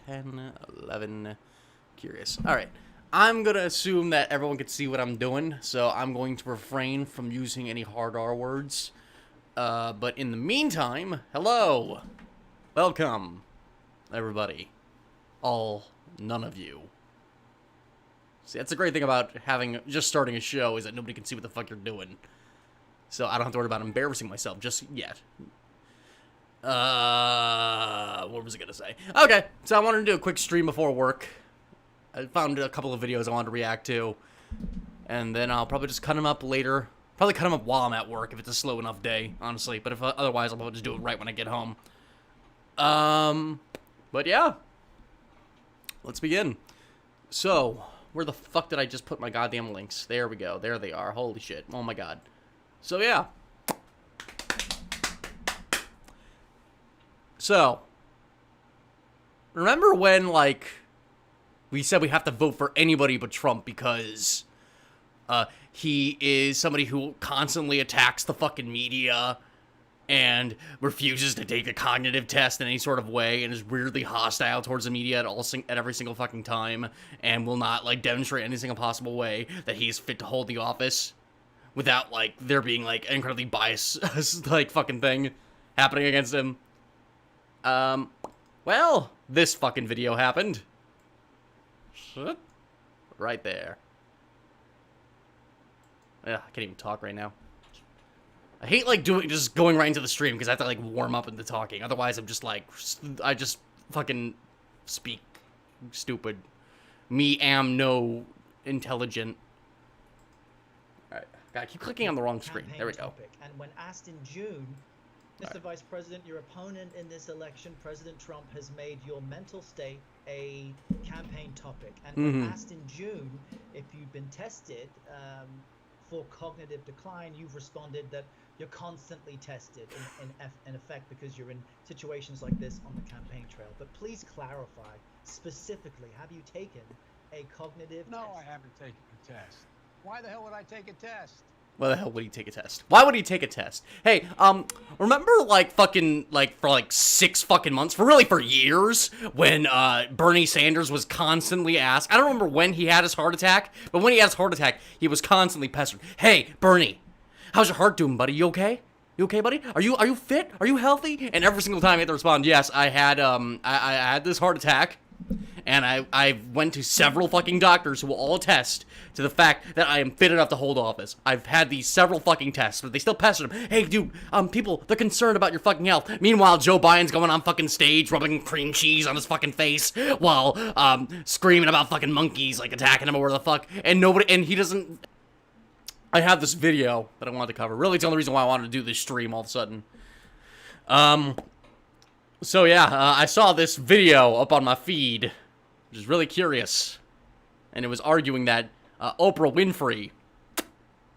10, 11, curious. Alright, I'm gonna assume that everyone can see what I'm doing, so I'm going to refrain from using any hard R words. But in the meantime, hello! Welcome, everybody. None of you. See, that's the great thing about just starting a show, is that nobody can see what the fuck you're doing. So I don't have to worry about embarrassing myself just yet. What was I gonna say? Okay, so I wanted to do a quick stream before work. I found a couple of videos I wanted to react to. And then I'll probably just cut them up later. Probably cut them up while I'm at work if it's a slow enough day, honestly. But if otherwise, I'll probably just do it right when I get home. But yeah. Let's begin. So, where the fuck did I just put my goddamn links? There we go. There they are. Holy shit. Oh my god. So, yeah. So, remember when, like, we said we have to vote for anybody but Trump because he is somebody who constantly attacks the fucking media and refuses to take a cognitive test in any sort of way and is weirdly hostile towards the media at every single fucking time and will not, like, demonstrate any single possible way that he is fit to hold the office without, like, there being, like, an incredibly biased, like, fucking thing happening against him. Well, this fucking video happened. Right there. Yeah, I can't even talk right now. I hate, like, just going right into the stream, because I have to, like, warm up into talking. Otherwise, I'm just, like, I just fucking speak stupid. Me am no intelligent. Alright, gotta keep clicking on the wrong screen. There we go. And when asked in June, Mr. Vice President, your opponent in this election, President Trump, has made your mental state a campaign topic. And when asked in June if you've been tested for cognitive decline, you've responded that you're constantly tested in effect because you're in situations like this on the campaign trail. But please clarify specifically, have you taken a cognitive test? No, I haven't taken a test. Why the hell would I take a test? Why the hell would he take a test? Why would he take a test? Hey, remember, like, fucking, like, for, like, 6 fucking months, for years, when, Bernie Sanders was constantly asked, I don't remember when he had his heart attack, but when he had his heart attack, he was constantly pestered. Hey, Bernie, how's your heart doing, buddy? You okay? You okay, buddy? Are you fit? Are you healthy? And every single time he had to respond, yes, I had this heart attack. And I went to several fucking doctors who will all attest to the fact that I am fit enough to hold office. I've had these several fucking tests, but they still pestered him. Hey, dude, people, they're concerned about your fucking health. Meanwhile, Joe Biden's going on fucking stage, rubbing cream cheese on his fucking face, while, screaming about fucking monkeys, like, attacking him or where the fuck. And he doesn't... I have this video that I wanted to cover. Really, it's the only reason why I wanted to do this stream all of a sudden. So yeah, I saw this video up on my feed, which is really curious, and it was arguing that Oprah Winfrey,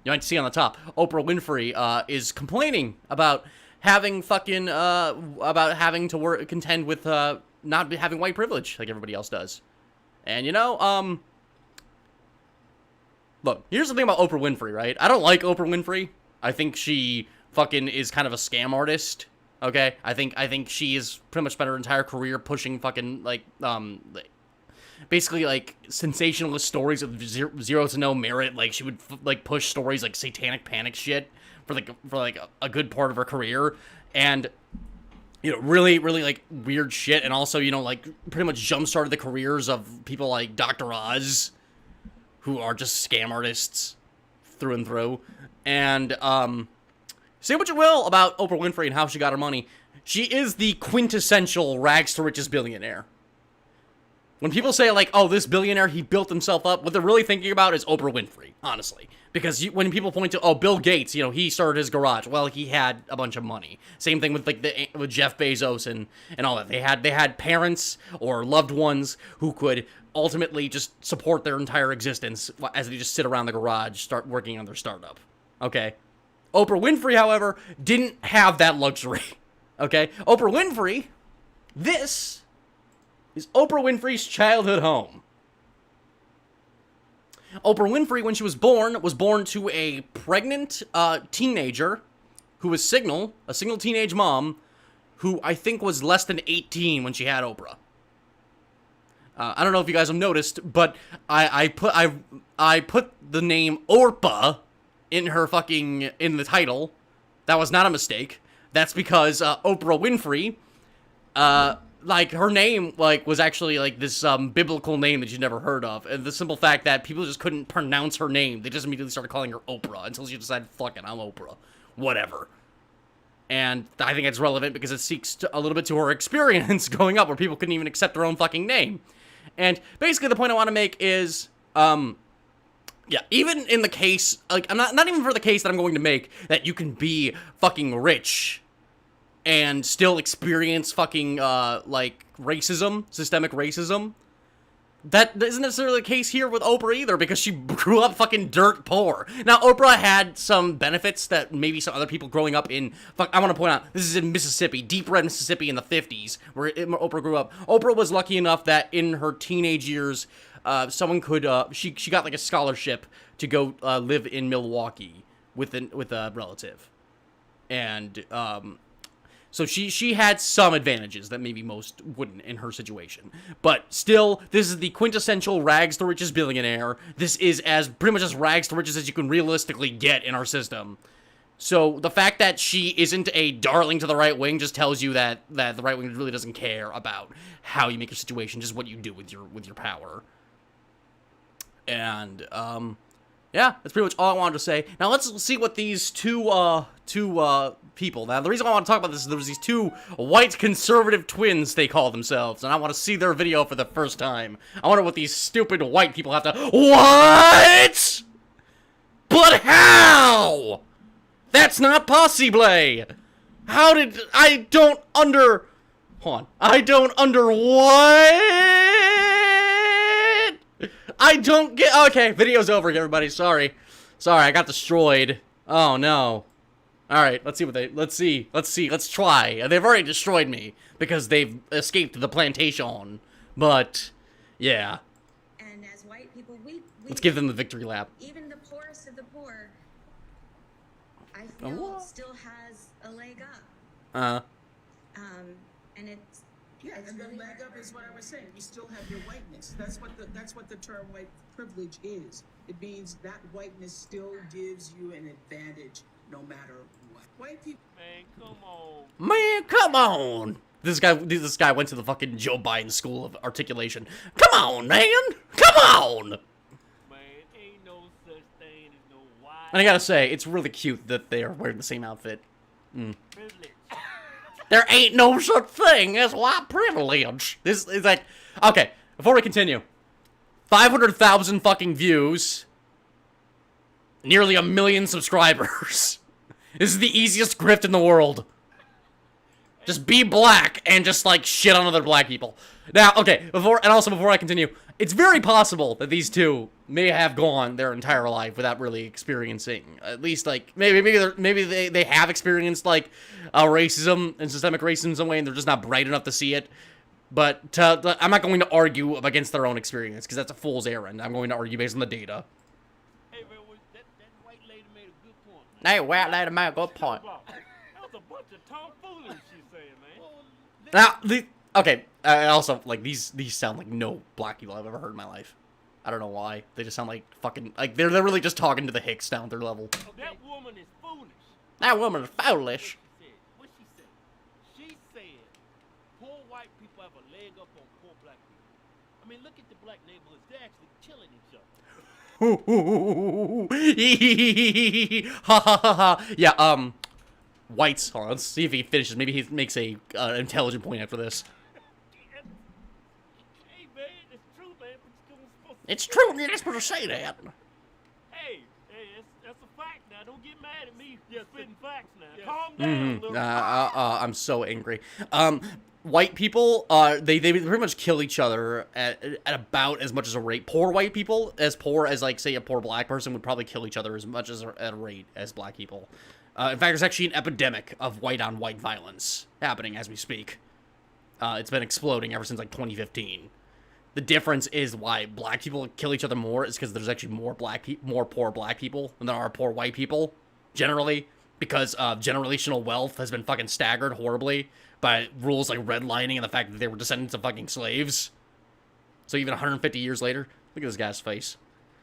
you might see on the top, Oprah Winfrey is complaining about having fucking having to contend with not having white privilege like everybody else does. And you know, look, here's the thing about Oprah Winfrey, right? I don't like Oprah Winfrey. I think she fucking is kind of a scam artist. Okay, I think she has pretty much spent her entire career pushing fucking, like, basically, like, sensationalist stories with zero to no merit. Like, she would, like, push stories like satanic panic shit for a good part of her career. And, you know, really, really, like, weird shit. And also, you know, like, pretty much jump-started the careers of people like Dr. Oz, who are just scam artists through and through. And, say what you will about Oprah Winfrey and how she got her money. She is the quintessential rags to riches billionaire. When people say, like, oh, this billionaire, he built himself up, what they're really thinking about is Oprah Winfrey, honestly. Because when people point to, oh, Bill Gates, you know, he started his garage. Well, he had a bunch of money. Same thing with, like, with Jeff Bezos and all that. They had parents or loved ones who could ultimately just support their entire existence as they just sit around the garage, start working on their startup. Okay? Oprah Winfrey, however, didn't have that luxury, okay? Oprah Winfrey, this is Oprah Winfrey's childhood home. Oprah Winfrey, when she was born to a pregnant teenager who was a single teenage mom, who I think was less than 18 when she had Oprah. I don't know if you guys have noticed, but I put the name Orpah in her fucking, in the title. That was not a mistake. That's because, Oprah Winfrey, like, her name, like, was actually, like, this, biblical name that you'd never heard of. And the simple fact that people just couldn't pronounce her name, they just immediately started calling her Oprah until she decided, fuck it, I'm Oprah. Whatever. And I think it's relevant because it speaks a little bit to her experience growing up where people couldn't even accept their own fucking name. And basically the point I want to make is, yeah, even in the case, like, I'm not even for the case that I'm going to make that you can be fucking rich and still experience fucking, like, racism, systemic racism. That isn't necessarily the case here with Oprah either, because she grew up fucking dirt poor. Now, Oprah had some benefits that maybe some other people growing up in, I want to point out, this is in Mississippi, deep red Mississippi in the 50s, where Oprah grew up. Oprah was lucky enough that in her teenage years, someone could, she got like a scholarship to go, live in Milwaukee with a relative. And, so she had some advantages that maybe most wouldn't in her situation. But still, this is the quintessential rags to riches billionaire. This is as pretty much as rags to riches as you can realistically get in our system. So the fact that she isn't a darling to the right wing just tells you that the right wing really doesn't care about how you make your situation, just what you do with your power. And yeah, that's pretty much all I wanted to say. Now let's see what these two people. Now the reason I want to talk about this is there was these two white conservative twins, they call themselves, and I want to see their video for the first time. I wonder what these stupid white people have to. What? But how? That's not possible. How did I don't under? Hold on. I don't under what? I don't get. Okay, video's over, everybody. Sorry, I got destroyed. Oh no. All right, let's see what they. Let's see. Let's try. They've already destroyed me because they've escaped the plantation. But yeah. And as white people, we let's give them the victory lap. Even the poorest of the poor, I feel, still has a leg up. And it's. Yeah, and the leg up is what I was saying. You still have your whiteness. That's what the term white privilege is. It means that whiteness still gives you an advantage no matter what. White people. Man, come on. Man, come on. This guy went to the fucking Joe Biden School of Articulation. Come on, man. Come on. Man, ain't no such thing as no white. And I gotta say, it's really cute that they are wearing the same outfit. Privilege. There ain't no such thing as white privilege. This is like, okay, before we continue, 500,000 fucking views, nearly 1 million subscribers. This is the easiest grift in the world. Just be black and just like shit on other black people. Now, okay, before I continue, it's very possible that these two may have gone their entire life without really experiencing, at least like maybe they have experienced like racism and systemic racism in some way, and they're just not bright enough to see it. But I'm not going to argue against their own experience because that's a fool's errand. I'm going to argue based on the data. Hey, man, that white lady made a good point. Man. Hey, white lady made a good point. That was a bunch of tomfoolery she's saying, man. Now, okay, also, like, these sound like no black people I've ever heard in my life. I don't know why. They just sound like fucking, like, they're really just talking to the Hicks down at their level. That woman is foolish. That woman is foolish. What she said? She said, poor white people have a leg up on poor black people. I mean, look at the black neighborhoods. They're actually killing each other. Ha ha ha ha. Yeah, whites. Hold on, let's see if he finishes. Maybe he makes a intelligent point after this. Hey, man, it's true, man. But you're supposed to It's true, you're not supposed to say that. Hey, that's a fact now. Don't get mad at me for spitting facts now. Calm down, little I'm so angry. White people, they pretty much kill each other at about as much as a rate. Poor white people, as poor as, like, say, a poor black person would probably kill each other as much as at a rate as black people. In fact, there's actually an epidemic of white-on-white violence happening as we speak. It's been exploding ever since, like, 2015. The difference is why black people kill each other more is because there's actually more poor black people than there are poor white people, generally, because generational wealth has been fucking staggered horribly by rules like redlining and the fact that they were descendants of fucking slaves. So even 150 years later, look at this guy's face.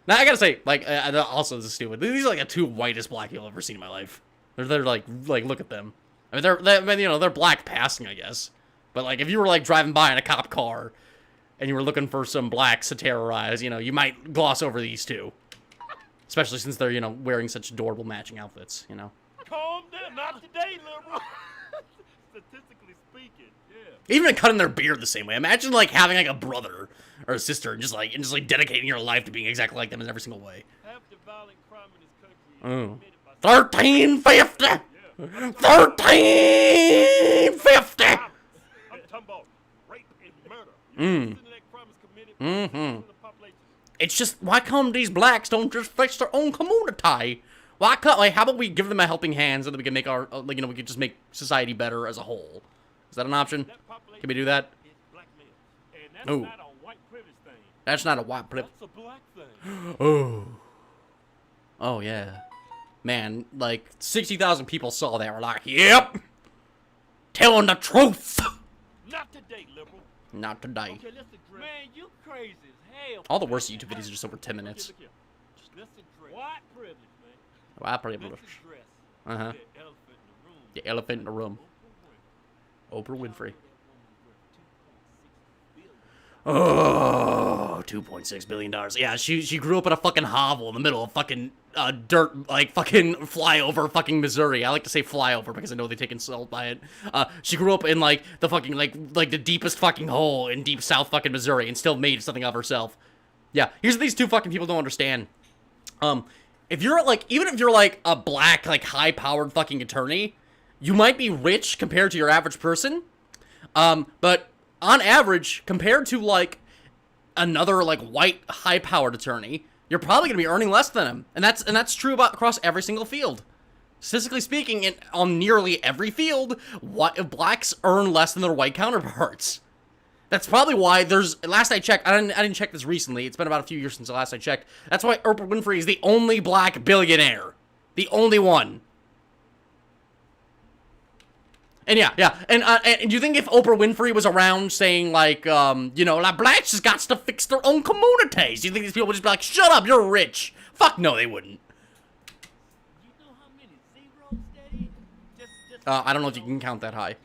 Now, I gotta say, like, also, this is stupid. These are, like, the 2 whitest black people I've ever seen in my life. They're like, look at them. I mean, they're black passing, I guess. But, like, if you were, like, driving by in a cop car, and you were looking for some blacks to terrorize, you know, you might gloss over these 2. Especially since they're, you know, wearing such adorable matching outfits, you know. Calm down, not today, liberal. Statistically speaking, yeah. Even cutting their beard the same way. Imagine, like, having, like, a brother or a sister and just dedicating your life to being exactly like them in every single way. Half the violent crime in this country is committed by 1350! Yeah. 1350! I'm talking about rape and murder. You know, that crime is committed by the population. It's just, why come these blacks don't just fix their own community? Why can't, like, how about we give them a helping hand so that we can make our, like, you know, we could just make society better as a whole? Is that an option? Can we do that? It's black males. And that's Ooh. not a white privilege thing. That's not a white privilege. That's a black thing. Oh, yeah. Man, like, 60,000 people saw that. Were like, yep! Telling the truth! Not today, liberal. Not today. Okay, let's address. Man, you crazy as hell. All the worst YouTube videos are just over 10 minutes. Look here. Let's address white privilege, man. White privilege. Let's address Uh-huh. the elephant in the room. The elephant in the room. Oprah Winfrey. $2.6 billion. Oh, $2.6 billion. Yeah, she grew up in a fucking hovel in the middle of fucking dirt, like fucking flyover fucking Missouri. I like to say flyover because I know they take insult by it. She grew up in like the fucking like the deepest fucking hole in deep south fucking Missouri and still made something of herself. Yeah, here's what these 2 fucking people don't understand. If you're like, even if you're like a black, like high-powered fucking attorney, you might be rich compared to your average person. But on average, compared to, like, another, like, white, high-powered attorney, you're probably gonna be earning less than him. And that's true across every single field. Statistically speaking, on nearly every field, blacks earn less than their white counterparts. That's probably why last I checked, I didn't check this recently, it's been about a few years since the last I checked, that's why Orpah Winfrey is the only black billionaire. The only one. And yeah, and you think if Oprah Winfrey was around saying, like, you know, like, blacks just got to fix their own communities, you think these people would just be like, shut up, you're rich? Fuck no, they wouldn't. You know how many zeros that is? Just I don't know if you can count that high.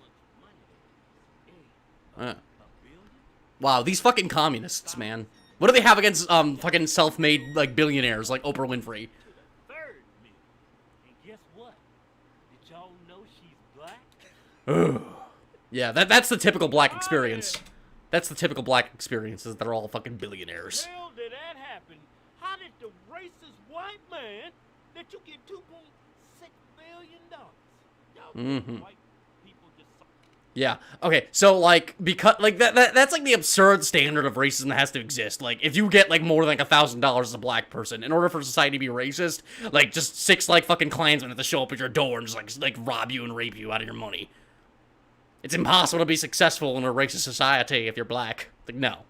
Wow, these fucking communists, man. What do they have against, fucking self-made, like, billionaires like Oprah Winfrey? $3 million. And guess what? Did y'all know she's black? Yeah, that's the typical black experience. That's the typical black experience, is they're all fucking billionaires. How did that happen? How did the racist white man let you get $2.6 billion? Y'all white people just suck. Yeah. Okay. So like, because like that's like the absurd standard of racism that has to exist. Like, if you get like more than like $1,000 as a black person, in order for society to be racist, like just 6 like fucking Klansmen have to show up at your door and just like rob you and rape you out of your money. It's impossible to be successful in a racist society if you're black. Like, no.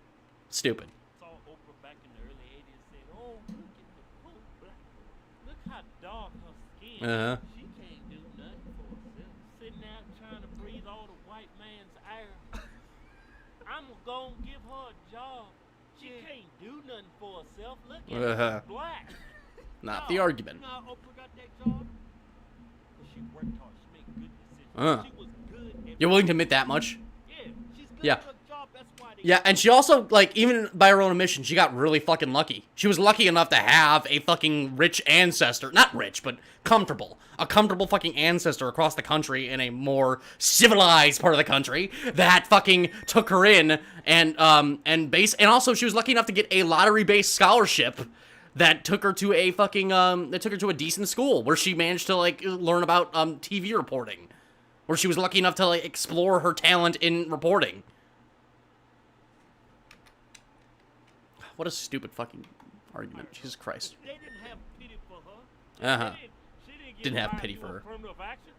Stupid. Saw Oprah back in the early 80s saying, oh, look at the poor black woman. Look how dark her skin. Uh-huh. She can't do nothing for herself. Sitting out trying to breathe all the white man's air. I'm gonna give her a job. She can't do nothing for herself. Look at her, she's black. Not the argument. You know how Oprah got that job? Because she worked hard. She made good decisions. She was good at You're willing to admit that much? Yeah, she's good Yeah. at her job. That's why they Yeah, and she also, like, even by her own admission, she got really fucking lucky. She was lucky enough to have a fucking rich ancestor. Not rich, but comfortable. A comfortable fucking ancestor across the country in a more civilized part of the country that fucking took her in and also she was lucky enough to get a lottery-based scholarship that took her to a fucking, that took her to a decent school where she managed to, like, learn about, TV reporting. Where she was lucky enough to, like, explore her talent in reporting. What a stupid fucking argument. Jesus Christ. They didn't have pity for her. Uh-huh. She didn't Didn't have right pity to for her. affirmative action.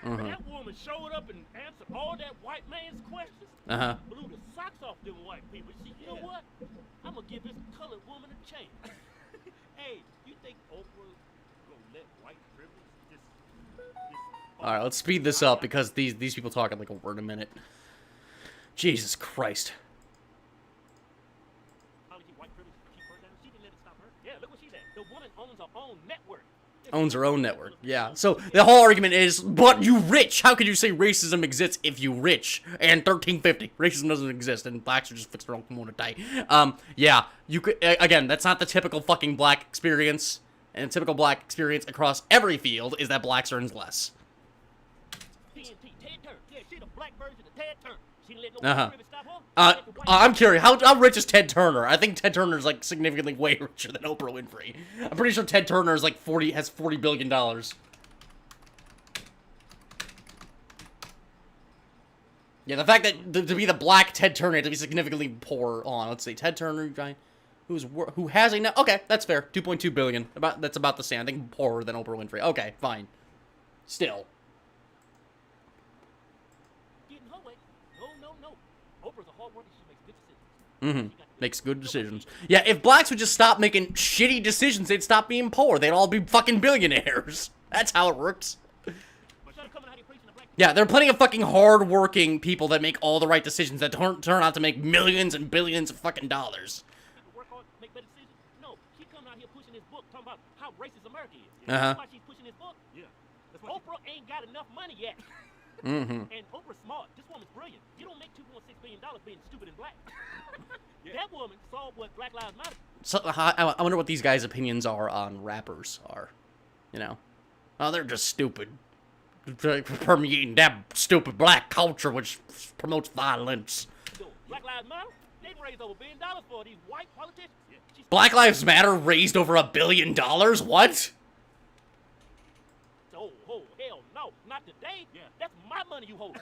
Uh-huh. That woman showed up and answered all that white man's questions. Uh-huh. Blew the socks off them white people. She, you know what? I'm gonna give this colored woman a chance. Hey, you think Oprah gonna let white privilege this Alright, let's speed this up because these people talk in like a word a minute. Jesus Christ. finally keep white privilege keep her down. She didn't let it stop her. Yeah, look what she's at. The woman owns her own network. Owns her own network. Yeah. So the whole argument is, but you rich. How could you say racism exists if you rich? And 1350, racism doesn't exist, and blacks are just fixed their own community. Yeah. You could again. That's not the typical fucking black experience. And typical black experience across every field is that blacks earns less. TNT, Ted Turner. Yeah, she the black version of Ted Turner. She didn't let no white privilege stop her. I'm curious, how rich is Ted Turner? I think Ted Turner's like significantly way richer than Oprah Winfrey. I'm pretty sure Ted Turner is like has $40 billion. Yeah, the fact that to be the black Ted Turner, to be significantly poor. On, let's see, Ted Turner, guy who has a net. Okay, that's fair. 2.2 billion. That's about the same. I think poorer than Oprah Winfrey. Okay, fine. Still. Oprah's a hard worker. She makes good decisions. Makes good decisions. Yeah, if blacks would just stop making shitty decisions, they'd stop being poor. They'd all be fucking billionaires. That's how it works. Yeah, there are plenty of fucking hard-working people that make all the right decisions that turn out to make millions and billions of fucking dollars. Work hard, make better decisions. No, she coming out here pushing this book, talking about how racist America is. That's why she's pushing this book. Yeah. Oprah ain't got enough money yet. And Oprah's smart. This woman's brilliant. You don't make $2.6 billion being stupid and black. That woman saw what Black Lives Matter. So I wonder what these guys' opinions are on rappers are. You know? Oh, they're just stupid. Permeating that stupid black culture which promotes violence. Black Lives Matter? They raised over $1 billion for these white politicians. Black Lives Matter raised over $1 billion? What? Oh, hell no. Not today. Yeah. That's my money you hold.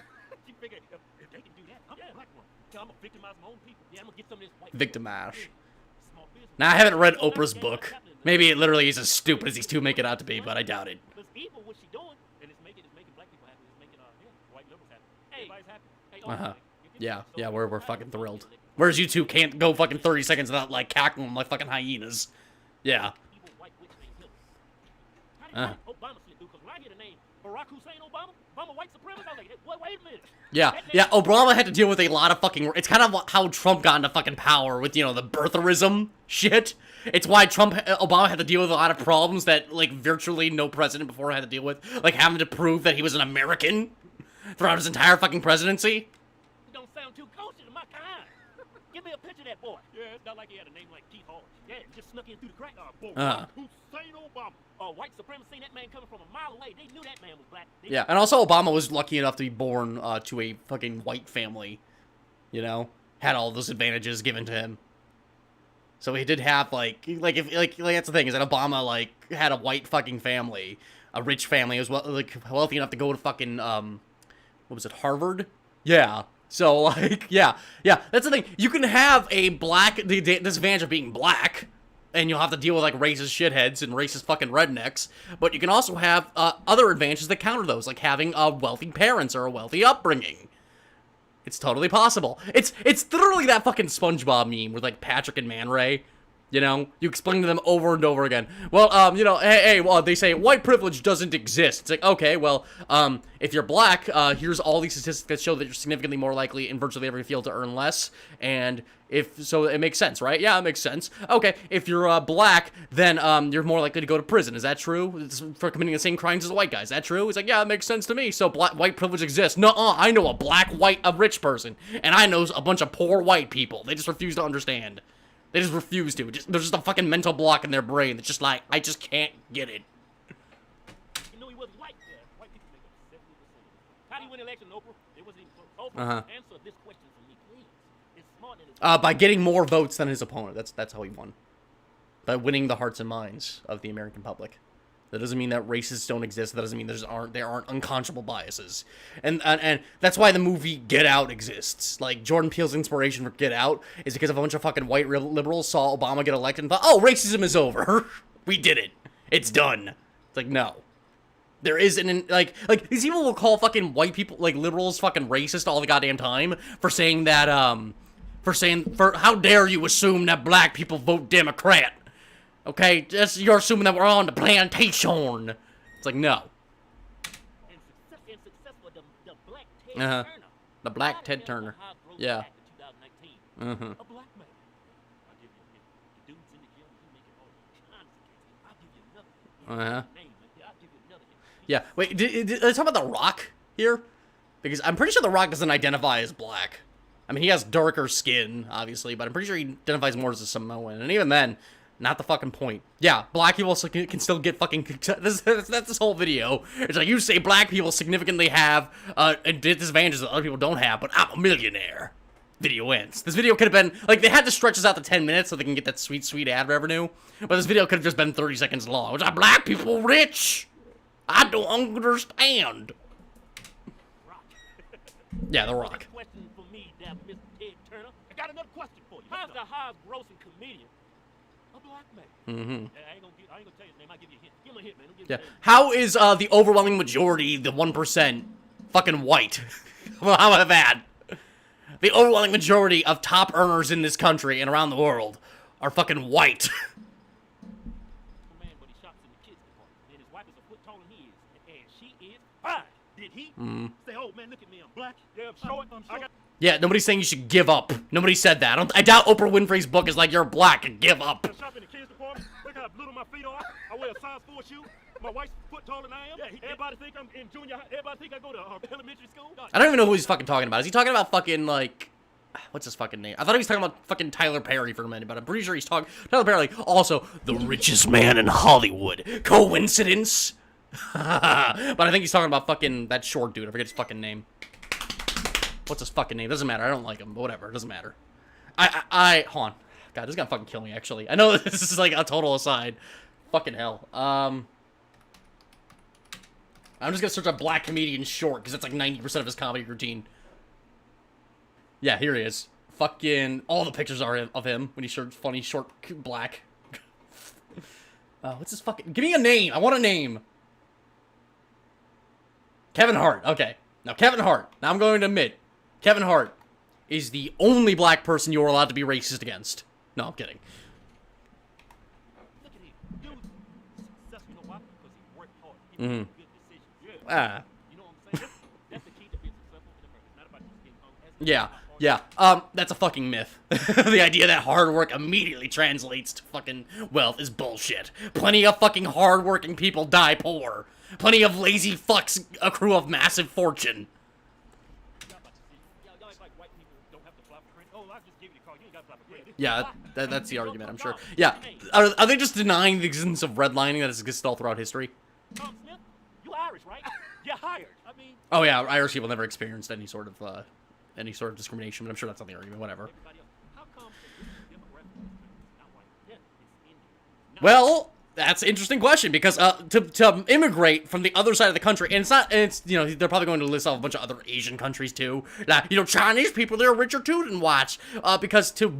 She figured if they can do that, I'm a black one. I'm gonna victimize my own people. Yeah, I'm gonna get some of this white Victimage. Now, I haven't read Oprah's book. Maybe it literally is as stupid as these two make it out to be, but I doubt it. It's evil what she doing, and it's making black people happy. It's making white liberals happy. Everybody's happy. Hey, Yeah, we're fucking thrilled. Whereas you two can't go fucking 30 seconds without, like, cackling like fucking hyenas. Yeah. Evil white witch named Hitler. How did Obama slip through? Because when I hear the name Barack Hussein Obama white supremacist, I was like, hey, wait a minute. Yeah, Obama had to deal with a lot of fucking... It's kind of how Trump got into fucking power with, you know, the birtherism shit. It's why Obama had to deal with a lot of problems that, like, virtually no president before had to deal with. Like, having to prove that he was an American throughout his entire fucking presidency. Don't sound too kosher to my kind. Give me a picture of that boy. Yeah, it's not like he had a name like Keith Hall. Yeah, just snuck in through the crack. Barack Hussein Obama. White supremacy, that man coming from a mile away. They knew that man was black. Yeah, and also Obama was lucky enough to be born to a fucking white family. You know? Had all those advantages given to him. So he did have, like that's the thing, is that Obama, like, had a white fucking family. A rich family as well, like, wealthy enough to go to fucking, what was it, Harvard? Yeah. So, like, yeah, that's the thing. You can have a the disadvantage of being black, and you'll have to deal with, like, racist shitheads and racist fucking rednecks, but you can also have other advantages that counter those, like having wealthy parents or a wealthy upbringing. It's totally possible. It's literally that fucking SpongeBob meme with, like, Patrick and Man Ray. You know, you explain to them over and over again. Well, you know, well, they say white privilege doesn't exist. It's like, okay, well, if you're black, here's all these statistics that show that you're significantly more likely in virtually every field to earn less. And so it makes sense, right? Yeah, it makes sense. Okay, if you're black, then you're more likely to go to prison. Is that true? For committing the same crimes as white guys. Is that true? It's like, yeah, it makes sense to me. So white privilege exists. Nuh-uh, I know a black, white, a rich person, and I know a bunch of poor white people. They just refuse to understand. They just refuse to. There's just a fucking mental block in their brain that's just like, I just can't get it. You know he wasn't white. White people make up 70%. How do you win an election, Oprah? It wasn't even close. Oprah, answer this question for me, please. It's smart and it's by getting more votes than his opponent. That's how he won. By winning the hearts and minds of the American public. That doesn't mean that racists don't exist. That doesn't mean there aren't unconscionable biases. And that's why the movie Get Out exists. Like, Jordan Peele's inspiration for Get Out is because a bunch of fucking white liberals saw Obama get elected and thought, oh, racism is over. We did it. It's done. It's like, no. There isn't, like, these people will call fucking white people, like, liberals fucking racist all the goddamn time for saying that, how dare you assume that black people vote Democrat? Okay, you're assuming that we're on the plantation. It's like, no. And successful, the black Ted Turner. The black Ted Turner. Yeah. A black man. I'll give you Uh-huh. Yeah, wait, did I talk about The Rock here? Because I'm pretty sure The Rock doesn't identify as black. I mean, he has darker skin, obviously, but I'm pretty sure he identifies more as a Samoan. And even then, not the fucking point. Yeah, black people can still get fucking... That's this whole video. It's like, you say black people significantly have disadvantages that other people don't have, but I'm a millionaire. Video ends. This video could have been... Like, they had to stretch this out to 10 minutes so they can get that sweet, sweet ad revenue. But this video could have just been 30 seconds long. It's like, black people rich! I don't understand. Yeah, The Rock. Question for me, that Mr. Ted Turner. I got another question for you. How's the highest grossing comedian a black man? Mm-hmm. I ain't gonna tell you his name. I'll give you a hint. Give him a hint, man. Yeah. How is the overwhelming majority, the 1%, fucking white? Well, how about that? The overwhelming majority of top earners in this country and around the world are fucking white. Man, but he shops in the kids department, and his wife is a foot taller than he is, and she is fine. Did he say, "Oh man, look at me, I'm black"? Yeah, I'm short. Yeah, nobody's saying you should give up. Nobody said that. I doubt Oprah Winfrey's book is like, you're black and give up. I shop in the kids department. Look how little my feet are. I wear a size 4 shoe. My wife's foot taller than I am. Yeah, everybody think I'm in junior high. Everybody think I go to elementary school. I don't even know who he's fucking talking about. Is he talking about fucking, like... What's his fucking name? I thought he was talking about fucking Tyler Perry for a minute, but I'm pretty sure he's talking... Tyler Perry, also, the richest man in Hollywood. Coincidence? But I think he's talking about fucking that short dude. I forget his fucking name. What's his fucking name? Doesn't matter. I don't like him, but whatever. It doesn't matter. Hold on. God, this is gonna fucking kill me, actually. I know this is like a total aside. Fucking hell. I'm just gonna search up black comedian short, because that's like 90% of his comedy routine. Yeah, here he is. Fucking... All the pictures are of him when he searched funny short black. What's his fucking... Give me a name! I want a name! Kevin Hart. Okay. Now, Kevin Hart. Now, I'm going to admit, Kevin Hart is the only black person you're allowed to be racist against. No, I'm kidding. Look at him. Dude's successful. You know why? Because he worked hard. He made good decisions. Yeah. You know what I'm saying? That's the key to being successful in America. It's not about just getting home. Yeah. That's a fucking myth. The idea that hard work immediately translates to fucking wealth is bullshit. Plenty of fucking hard-working people die poor. Plenty of lazy fucks accrue of massive fortune. Yeah, that's the argument, I'm sure. Yeah, are they just denying the existence of redlining that has existed all throughout history? Tom Smith, you Irish, right? You're hired. I mean... Oh yeah, Irish people never experienced any sort of discrimination, but I'm sure that's not the argument, whatever. Well, that's an interesting question, because to immigrate from the other side of the country, and it's you know, they're probably going to list off a bunch of other Asian countries too. Like, you know, Chinese people, they're richer too than whites. Because to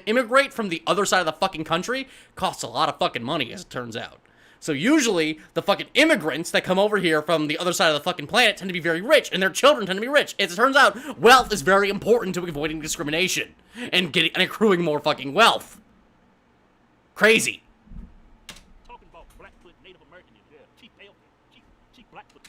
immigrate from the other side of the fucking country costs a lot of fucking money, as it turns out. So usually, the fucking immigrants that come over here from the other side of the fucking planet tend to be very rich, and their children tend to be rich. As it turns out, wealth is very important to avoiding discrimination, and accruing more fucking wealth. Crazy.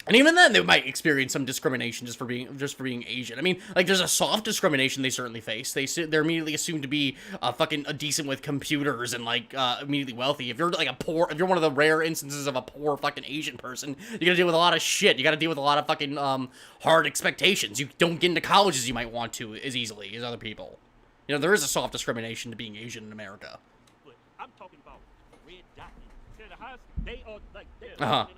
And even then, they might experience some discrimination just for being Asian. I mean, like, there's a soft discrimination they certainly face. They're immediately assumed to be fucking decent with computers and like immediately wealthy. If you're like if you're one of the rare instances of a poor fucking Asian person, you gotta deal with a lot of shit. You gotta deal with a lot of fucking hard expectations. You don't get into college as you might want to as easily as other people. You know, there is a soft discrimination to being Asian in America. But I'm talking about red dot. They are like how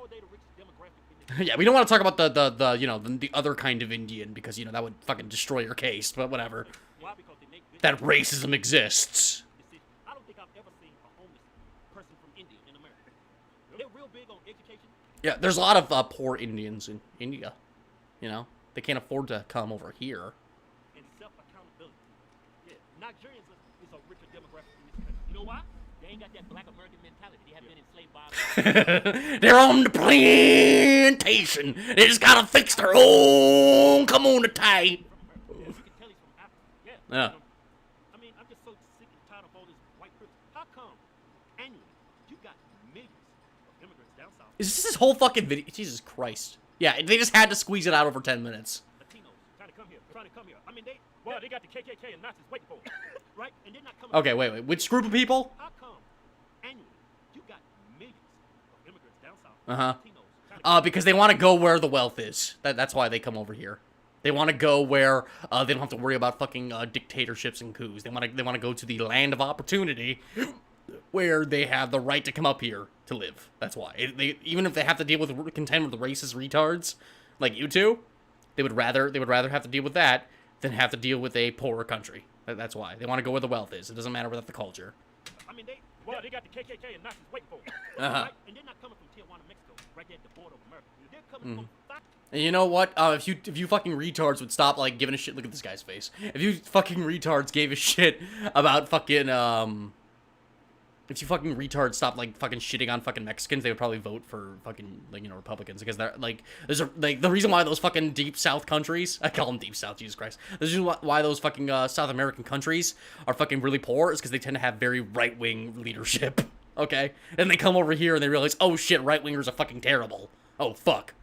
are they the richest demographic? Yeah, we don't want to talk about the you know, the other kind of Indian, because, you know, that would fucking destroy your case, but whatever. Why? Because they make that racism exists. I don't think I've ever seen a homeless person from India in America. They're real big on education. Yeah, there's a lot of poor Indians in India. You know, they can't afford to come over here. And self-accountability. Yeah, Nigerians is a richer demographic in this country. You know why? They ain't got that black American mentality. They haven't been enslaved by they're on the plantation. They just gotta fix their own community. Yeah, you can tell he's from Africa. Yeah. I mean, I'm just so sick and tired of all this white privilege. How come annually you got millions of immigrants down south? Is this whole fucking video? Jesus Christ. Yeah, they just had to squeeze it out over 10 minutes. Latinos trying to come here. I mean, they got the KKK and Nazis waiting for them, right? And they're not coming. Okay, wait. Which group of people? How come annually you got millions of Because they want to go where the wealth is. That's why they come over here. They want to go where they don't have to worry about fucking dictatorships and coups. They want to go to the land of opportunity, where they have the right to come up here to live. That's why. Even if they have to contend with the racist retards like you two, they would rather have to deal with that than have to deal with a poorer country. That's why they want to go where the wealth is. It doesn't matter without the culture. I mean, they got the KKK and Nazis waiting for them. Right? And they're not coming from Tijuana, Mexico, right there at the border of America. They're coming from. And you know what? If you fucking retards would stop like giving a shit. Look at this guy's face. If you fucking retards gave a shit about fucking if you fucking retards stopped like fucking shitting on fucking Mexicans, they would probably vote for fucking like Republicans, because they're like the reason why those fucking deep South countries, I call them deep South, Jesus Christ. The reason why those fucking South American countries are fucking really poor is because they tend to have very right wing leadership. Okay, and they come over here and they realize, oh shit, right wingers are fucking terrible. Oh fuck.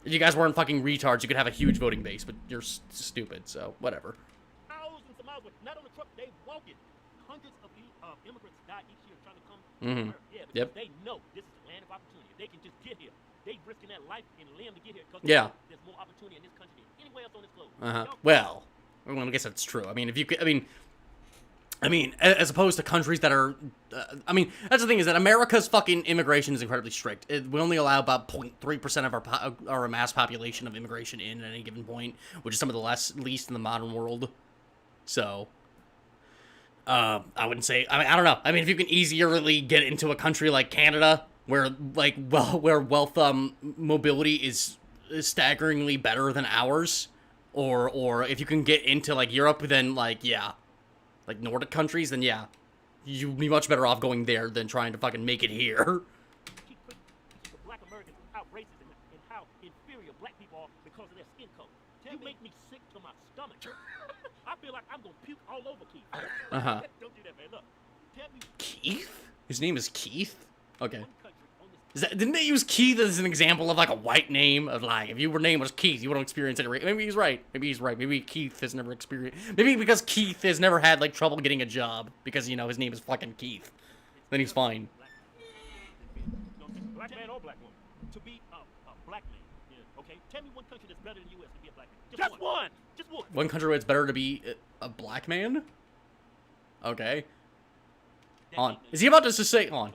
If you guys weren't fucking retards, you could have a huge voting base, but you're stupid, so whatever. Thousands of miles, not on the truck, they walk it. Hundreds of immigrants die each year trying to come to America. Yeah, because they know this is a land of opportunity. They can just get here. They risking their life and limb to get here because there's more opportunity in this country than anywhere else on this globe. Well, I guess that's true. I mean, if you could, I mean, as opposed to countries that are, that's the thing, is that America's fucking immigration is incredibly strict. We only allow about 0.3% of our mass population of immigration in at any given point, which is some of the least in the modern world. So, I wouldn't say, I don't know. I mean, if you can easily get into a country like Canada, where wealth mobility is staggeringly better than ours, or if you can get into like Europe, then like Nordic countries, then yeah, you'd be much better off going there than trying to fucking make it here. Black Americans, how racist and how inferior black people are because of their skin color. You make me sick to my stomach. I feel like I'm gonna puke all over Keith. Don't do that, man. Look, tell me. Keith? His name is Keith? Okay. Didn't they use Keith as an example of like a white name? Of like, if your name was Keith, you wouldn't experience any Maybe he's right. Maybe Keith has never experienced. Maybe because Keith has never had like trouble getting a job because his name is fucking Keith. Then he's fine. Black man or black woman to be a black man. Yeah. Okay. Tell me one country that's better than the U.S. to be a black man. Just one. Just one. One country where it's better to be a black man. Okay. On. Is he about to just say on?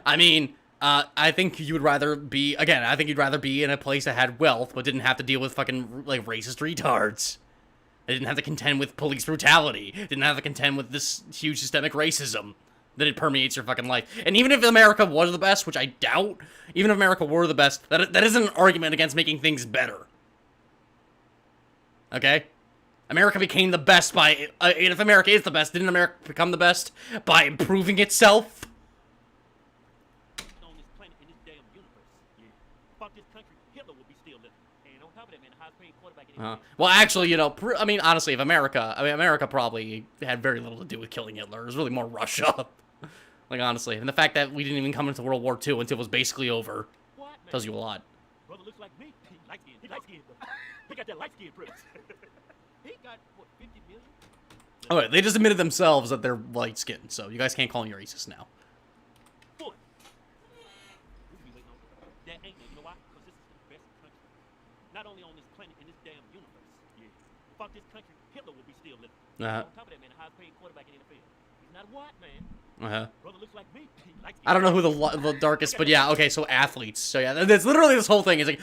I mean, I think you would rather be, again, I think you'd rather be in a place that had wealth, but didn't have to deal with fucking, like, racist retards. They didn't have to contend with police brutality. Didn't have to contend with this huge systemic racism that it permeates your fucking life. And even if America was the best, which I doubt, even if America were the best, that isn't an argument against making things better. Okay? America became the best by, and if America is the best, didn't America become the best by improving itself? Well, actually, I mean, honestly, if America probably had very little to do with killing Hitler. It was really more Russia. Like, honestly. And the fact that we didn't even come into World War II until it was basically over tells you a lot. Brother looks like me. He light skinned. He got that light skin privilege. He got, what, 50 million? Alright, they just admitted themselves that they're light skinned, so you guys can't call me racist now. Boy. That ain't no, you know why? Because this is the best country. Not only on this planet, in this damn universe. Yeah. Without this country, Hitler would be still living. On top of that, man, the highest paid quarterback in the NFL. He's not a white man. Brother looks like me. I don't know who the darkest, but yeah, okay, so athletes. So yeah, that's literally this whole thing. It's like,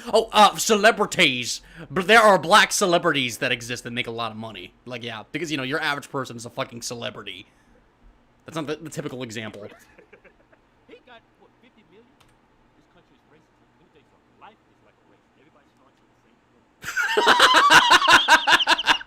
celebrities. But there are black celebrities that exist that make a lot of money. Like, yeah, because, your average person is a fucking celebrity. That's not the typical example. He got, what, 50 million? This country is racist. Let me tell you something. Life is like a race. Everybody starts with the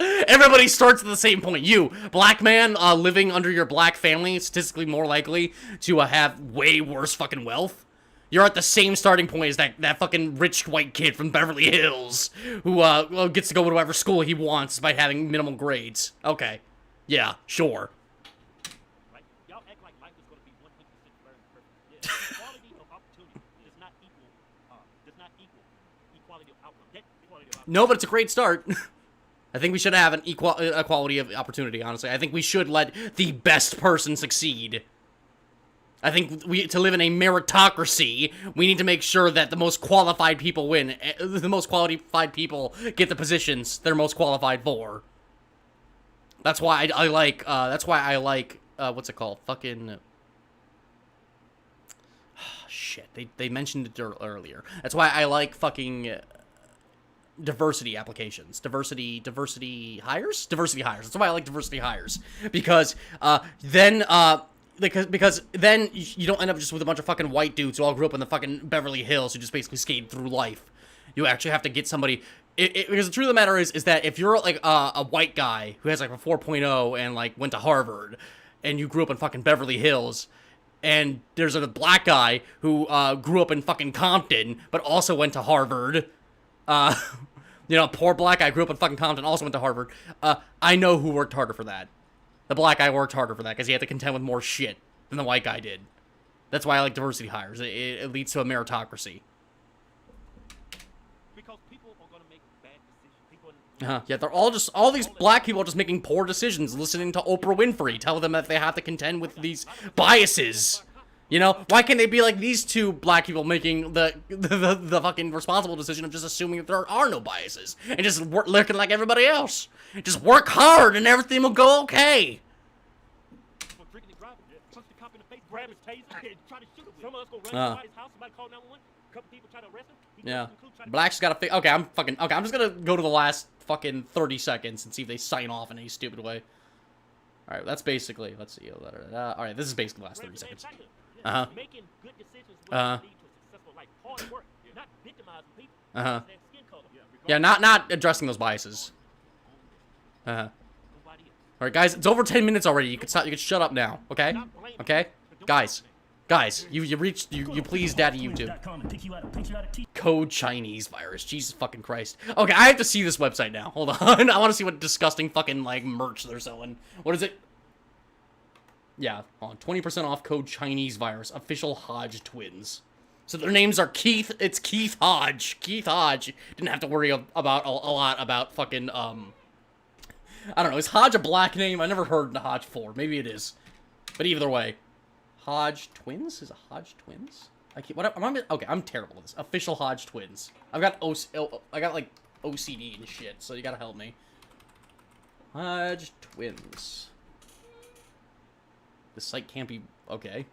same point. Everybody starts at the same point. You, black man, living under your black family, statistically more likely to have way worse fucking wealth. You're at the same starting point as that fucking rich white kid from Beverly Hills who gets to go to whatever school he wants despite having minimal grades. Okay. Yeah, sure. Right? Y'all act like life is going to be 100% fair and perfect. Yeah. Equality of opportunity does not equal equality of outcome. That equality of outcome. No, but it's a great start. I think we should have an equality of opportunity, honestly. I think we should let the best person succeed. I think to live in a meritocracy, we need to make sure that the most qualified people win. The most qualified people get the positions they're most qualified for. That's why I like, what's it called? Fucking... shit, they mentioned it earlier. That's why I like fucking... diversity applications. Diversity hires? Diversity hires. That's why I like diversity hires. Because, then then you don't end up just with a bunch of fucking white dudes who all grew up in the fucking Beverly Hills who just basically skated through life. You actually have to get somebody... because the truth of the matter is that if you're, like, a white guy who has, like, a 4.0 and, like, went to Harvard, and you grew up in fucking Beverly Hills, and there's a black guy who, grew up in fucking Compton, but also went to Harvard, you know, poor black guy grew up in fucking Compton, also went to Harvard, I know who worked harder for that. The black guy worked harder for that, because he had to contend with more shit than the white guy did. That's why I like diversity hires. It leads to a meritocracy. Yeah, they're all these black people are just making poor decisions, listening to Oprah Winfrey tell them that they have to contend with these biases. You know, why can't they be like these two black people making the fucking responsible decision of just assuming that there are no biases and just looking like everybody else? Just work hard and everything will go okay. Yeah. Black's gotta okay, I'm just gonna go to the last fucking 30 seconds and see if they sign off in any stupid way. Alright, that's basically, let's see. Alright, this is basically the last 30 seconds. Uh-huh. Yeah, not addressing those biases. Alright, guys, it's over 10 minutes already. You can shut up now, okay? Okay? Guys, you please daddy YouTube. Code Chinese virus. Jesus fucking Christ. Okay, I have to see this website now. Hold on. I want to see what disgusting fucking, like, merch they're selling. What is it? Yeah, hold on. 20% off code Chinese virus. Official Hodge twins. So their names are Keith. It's Keith Hodge. Keith Hodge. Didn't have to worry about a lot about fucking, I don't know. Is Hodge a black name? I never heard the Hodge before. Maybe it is. But either way. Hodge twins? Is it Hodge twins? Okay, I'm terrible at this. Official Hodge twins. I got like OCD and shit, so you gotta help me. Hodge twins. The site can't be okay.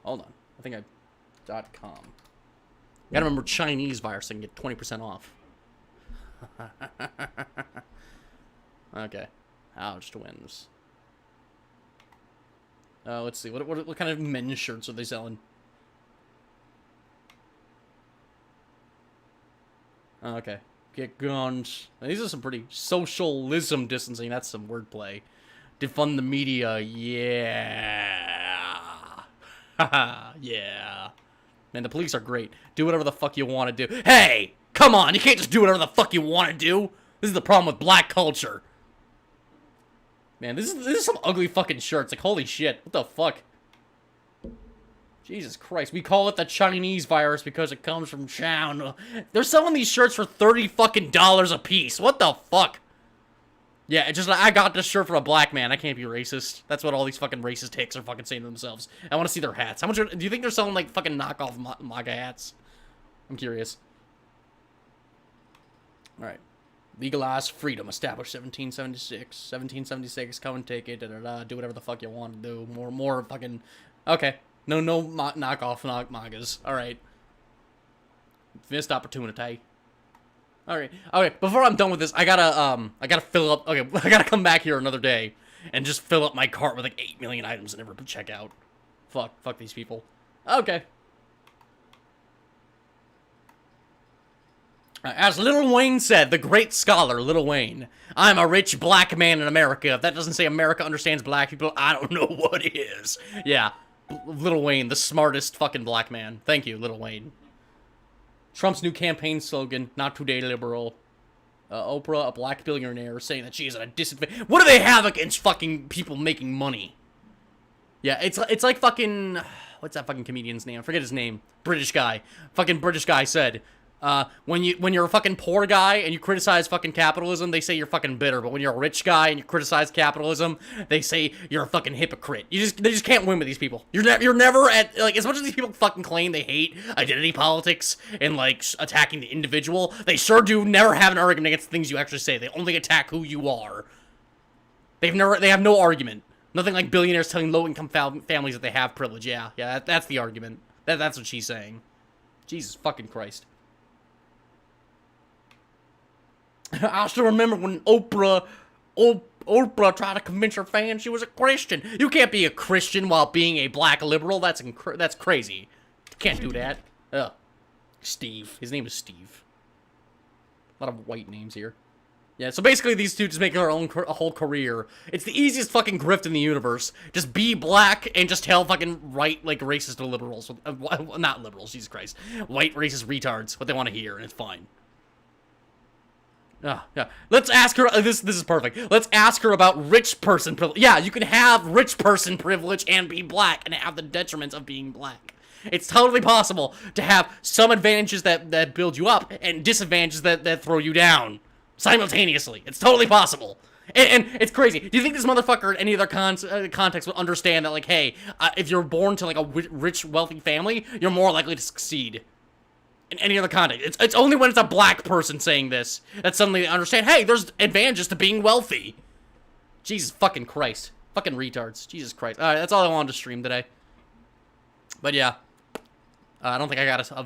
Hold on. I think .com. Gotta remember Chinese virus so I can get 20% off. Okay. Hodge twins. Let's see. What kind of men's shirts are they selling? Okay. Get guns. Now, these are some pretty socialism distancing. That's some wordplay. Defund the media. Yeah. Haha. Yeah. Man, the police are great. Do whatever the fuck you want to do. Hey! Come on! You can't just do whatever the fuck you want to do! This is the problem with black culture. Man, this is some ugly fucking shirts. Like, holy shit. What the fuck? Jesus Christ. We call it the Chinese virus because it comes from China. They're selling these shirts for $30 fucking a piece. What the fuck? Yeah, it's just like, I got this shirt from a black man. I can't be racist. That's what all these fucking racist hicks are fucking saying to themselves. I want to see their hats. How much do you think they're selling, like, fucking knockoff MAGA hats? I'm curious. Alright. Legalized freedom, established 1776. 1776, come and take it, do whatever the fuck you want to do. More fucking... Okay. No knockoff MAGAs. Alright. Missed opportunity. Alright. Okay, before I'm done with this, I gotta fill up... Okay, I gotta come back here another day and just fill up my cart with like 8 million items and never check out. Fuck these people. Okay. As Lil Wayne said, the great scholar, Lil Wayne, I'm a rich black man in America. If that doesn't say America understands black people, I don't know what is. Yeah, Lil Wayne, the smartest fucking black man. Thank you, Lil Wayne. Trump's new campaign slogan, not today liberal. Oprah, a black billionaire, saying that she is at a disadvantage. What do they have against fucking people making money? Yeah, it's like fucking... What's that fucking comedian's name? I forget his name. British guy. Fucking British guy said... When you're a fucking poor guy and you criticize fucking capitalism, they say you're fucking bitter. But when you're a rich guy and you criticize capitalism, they say you're a fucking hypocrite. They just can't win with these people. You're never at, like, as much as these people fucking claim they hate identity politics and, like, attacking the individual, they sure do never have an argument against the things you actually say. They only attack who you are. They have no argument. Nothing like billionaires telling low-income families that they have privilege. Yeah, that's the argument. That's what she's saying. Jesus fucking Christ. I still remember when Orpah tried to convince her fans she was a Christian. You can't be a Christian while being a black liberal. That's crazy. You can't do that. Ugh. Steve. His name is Steve. A lot of white names here. Yeah, so basically these two just make their own a whole career. It's the easiest fucking grift in the universe. Just be black and just tell fucking like racist liberals. Not liberals, Jesus Christ. White racist retards what they want to hear, and it's fine. Yeah. Let's ask her. This is perfect. Let's ask her about rich person privilege. Yeah, you can have rich person privilege and be black and have the detriments of being black. It's totally possible to have some advantages that build you up and disadvantages that throw you down simultaneously. It's totally possible. And it's crazy. Do you think this motherfucker in any other context would understand that, like, hey, if you're born to, like, a rich, wealthy family, you're more likely to succeed? In any other context. It's only when it's a black person saying this that suddenly they understand, hey, there's advantages to being wealthy. Jesus fucking Christ. Fucking retards. Jesus Christ. Alright, that's all I wanted to stream today. But yeah. I don't think I got a